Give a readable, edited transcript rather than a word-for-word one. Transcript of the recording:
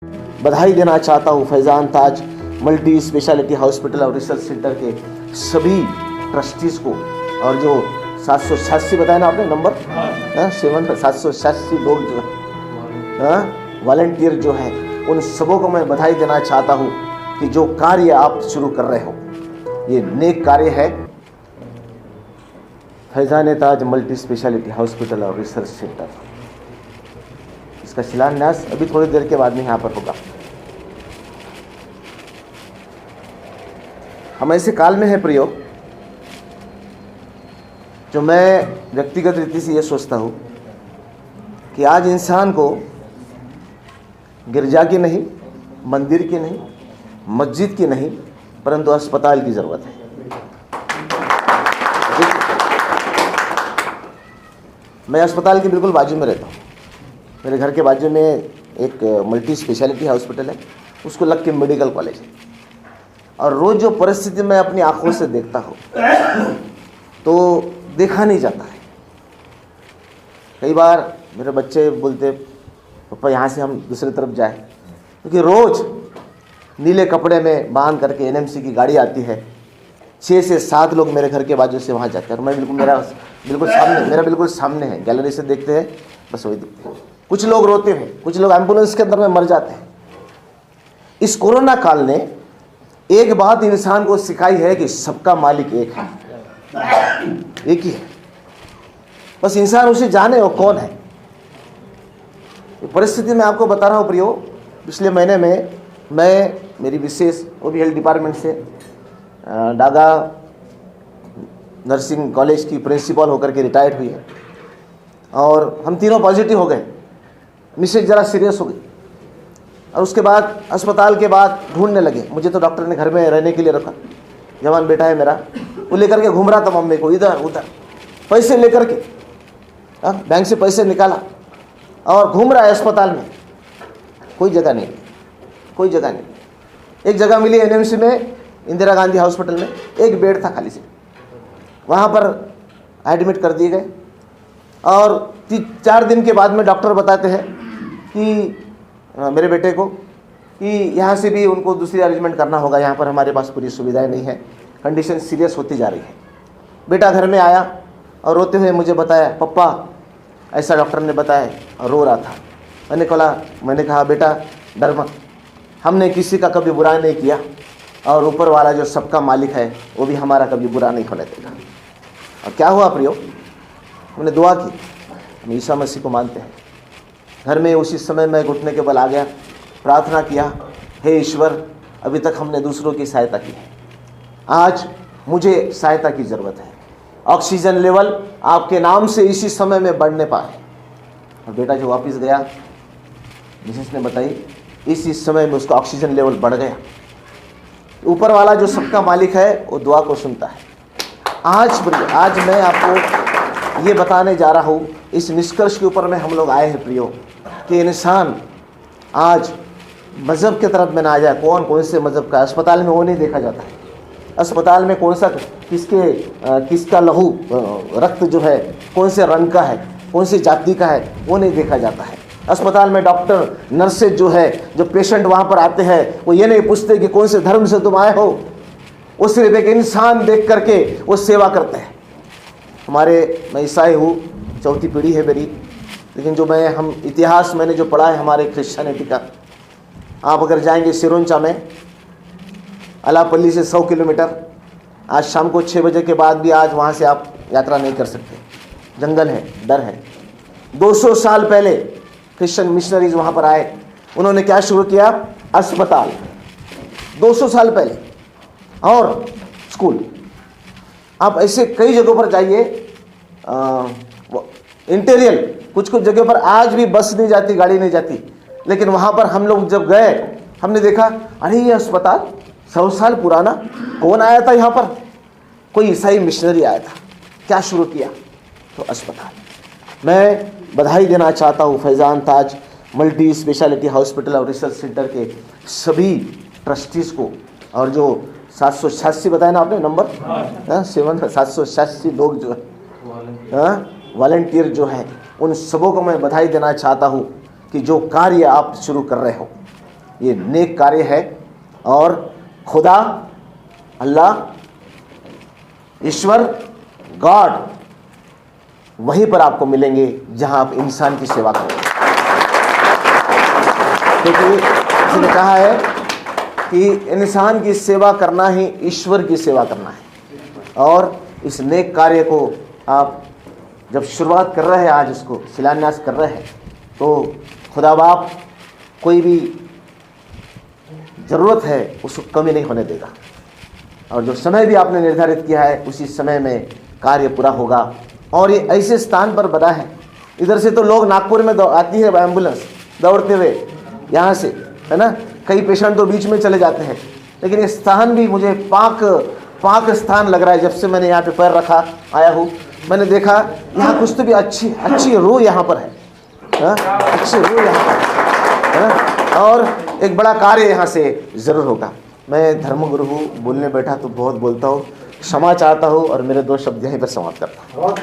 बधाई देना चाहता हूँ फैज़ान ताज मल्टी स्पेशलिटी हॉस्पिटल और रिसर्च सेंटर के सभी ट्रस्टीज़ को, और जो 786 बताया ना आपने नंबर, 786 लोग जो है वॉलंटियर जो है, उन सबों को मैं बधाई देना चाहता हूँ कि जो कार्य आप शुरू कर रहे हो ये नेक कार्य है। फैज़ान ताज मल्टी स्पेशलिटी हॉस्पिटल और रिसर्च सेंटर, इसका शिलान्यास अभी थोड़ी देर के बाद में यहाँ पर होगा। हम ऐसे काल में है प्रियो, जो मैं व्यक्तिगत रीति से ये सोचता हूँ कि आज इंसान को गिरजा की नहीं, मंदिर की नहीं, मस्जिद की नहीं, परंतु अस्पताल की ज़रूरत है। मैं अस्पताल के बिल्कुल बाजू में रहता हूँ। मेरे घर के बाजू में एक मल्टी स्पेशलिटी हॉस्पिटल है, उसको लग के मेडिकल कॉलेज है, और रोज़ जो परिस्थिति मैं अपनी आंखों से देखता हूँ तो देखा नहीं जाता है। कई बार मेरे बच्चे बोलते पापा यहाँ से हम दूसरी तरफ जाए, क्योंकि रोज़ नीले कपड़े में बांध करके एनएमसी की गाड़ी आती है, 6 से 7 लोग मेरे घर के बाजू से वहाँ जाते हैं, और मैं मेरा बिल्कुल सामने है, गैलरी से देखते हैं बस वही दिखते हैं। कुछ लोग रोते हैं, कुछ लोग एम्बुलेंस के अंदर में मर जाते हैं। इस कोरोना काल ने एक बात इंसान को सिखाई है कि सबका मालिक एक है, एक ही है, बस इंसान उसे जाने वो कौन है। परिस्थिति मैं आपको बता रहा हूँ प्रियो, पिछले महीने में मैं मेरी विशेष वो भी हेल्थ डिपार्टमेंट से डागा नर्सिंग कॉलेज की प्रिंसिपल होकर के रिटायर्ड हुई है, और हम तीनों पॉजिटिव हो गए। मिसेज ज़रा सीरियस हो गई, और उसके बाद अस्पताल के बाद ढूंढने लगे। मुझे तो डॉक्टर ने घर में रहने के लिए रखा, जवान बेटा है मेरा, वो लेकर के घूम रहा था मम्मी को इधर उधर, पैसे लेकर के बैंक से पैसे निकाला और घूम रहा है अस्पताल में। कोई जगह नहीं, कोई जगह नहीं। एक जगह मिली एनएमसी में, इंदिरा गांधी हॉस्पिटल में, एक बेड था खाली से, वहाँ पर एडमिट कर दिए गए। और 4 दिन के बाद में डॉक्टर बताते हैं कि मेरे बेटे को कि यहाँ से भी उनको दूसरी अरेंजमेंट करना होगा, यहाँ पर हमारे पास पूरी सुविधाएं नहीं है, कंडीशन सीरियस होती जा रही है। बेटा घर में आया और रोते हुए मुझे बताया पप्पा ऐसा डॉक्टर ने बताया, और रो रहा था। मैंने कहा बेटा डर मत, हमने किसी का कभी बुरा नहीं किया, और ऊपर वाला जो सबका मालिक है वो भी हमारा कभी बुरा नहीं होने देगा। और क्या हुआ प्रियो, हमने दुआ की, हम ईसा मसीह को मानते हैं। घर में उसी समय मैं घुटने के बल आ गया, प्रार्थना किया, हे ईश्वर अभी तक हमने दूसरों की सहायता की है, आज मुझे सहायता की ज़रूरत है। ऑक्सीजन लेवल आपके नाम से इसी समय में बढ़ने पाए। और बेटा जो वापस गया, मिसेस ने बताई इसी समय में उसका ऑक्सीजन लेवल बढ़ गया। ऊपर वाला जो सबका मालिक है वो दुआ को सुनता है। आज मैं आपको ये बताने जा रहा हूँ, इस निष्कर्ष के ऊपर में हम लोग आए हैं प्रियो, कि इंसान आज मज़हब की तरफ में ना आ जाए। कौन से मज़हब का, अस्पताल में वो नहीं देखा जाता है। अस्पताल में कौन सा किसका लहू रक्त जो है कौन से रंग का है, कौन सी जाति का है, वो नहीं देखा जाता है। अस्पताल में डॉक्टर नर्सेज जो है, जो पेशेंट वहाँ पर आते हैं, वो ये नहीं पूछते कि कौन से धर्म से तुम आए हो, वो सिर्फ एक इंसान देख करके वो सेवा करते हैं। मैं ईसाई हूँ, 4थी पीढ़ी है मेरी, लेकिन जो हम इतिहास मैंने जो पढ़ा है हमारे क्रिश्चियनिटी का, आप अगर जाएंगे सिरोंचा में, अलापल्ली से 100 किलोमीटर, आज शाम को 6 बजे के बाद भी आज वहाँ से आप यात्रा नहीं कर सकते, जंगल है, डर है। 200 साल पहले क्रिश्चियन मिशनरीज वहाँ पर आए, उन्होंने क्या शुरू किया, अस्पताल, 200 साल पहले, और स्कूल। आप ऐसे कई जगहों पर जाइए, इंटीरियर कुछ जगह पर आज भी बस नहीं जाती, गाड़ी नहीं जाती, लेकिन वहाँ पर हम लोग जब गए, हमने देखा अरे ये अस्पताल 100 साल पुराना, कौन आया था यहाँ पर, कोई ईसाई मिशनरी आया था। क्या शुरू किया, तो अस्पताल। मैं बधाई देना चाहता हूँ फैज़ान ताज मल्टी स्पेशलिटी हॉस्पिटल और रिसर्च सेंटर के सभी ट्रस्टीज़ को, और जो 786 बताया ना आपने नंबर, 786 लोग जो है वॉलंटियर जो है, उन सबों को मैं बधाई देना चाहता हूँ कि जो कार्य आप शुरू कर रहे हो ये नेक कार्य है और खुदा, अल्लाह, ईश्वर, गॉड वहीं पर आपको मिलेंगे जहां आप इंसान की सेवा करेंगे। क्योंकि किसी ने कहा है कि इंसान की सेवा करना ही ईश्वर की सेवा करना है। और इस नेक कार्य को आप जब शुरुआत कर रहे हैं, आज इसको शिलान्यास कर रहे हैं, तो खुदा बाप कोई भी ज़रूरत है उसको कमी नहीं होने देगा। और जो समय भी आपने निर्धारित किया है उसी समय में कार्य पूरा होगा। और ये ऐसे स्थान पर बना है, इधर से तो लोग नागपुर में आती है एम्बुलेंस दौड़ते हुए यहाँ से, है ना, कई पेशेंट तो बीच में चले जाते हैं, लेकिन ये स्थान भी मुझे पाक स्थान लग रहा है। जब से मैंने यहाँ पे पैर रखा आया हूँ, मैंने देखा यहाँ कुछ तो भी अच्छी रूह यहाँ पर है, अच्छी रूह यहाँ पर है ना, और एक बड़ा कार्य यहाँ से ज़रूर होगा। मैं धर्मगुरु हूँ, बोलने बैठा तो बहुत बोलता हूँ, क्षमा चाहता हूँ और मेरे 2 शब्द यहीं पर समाप्त करता हूँ।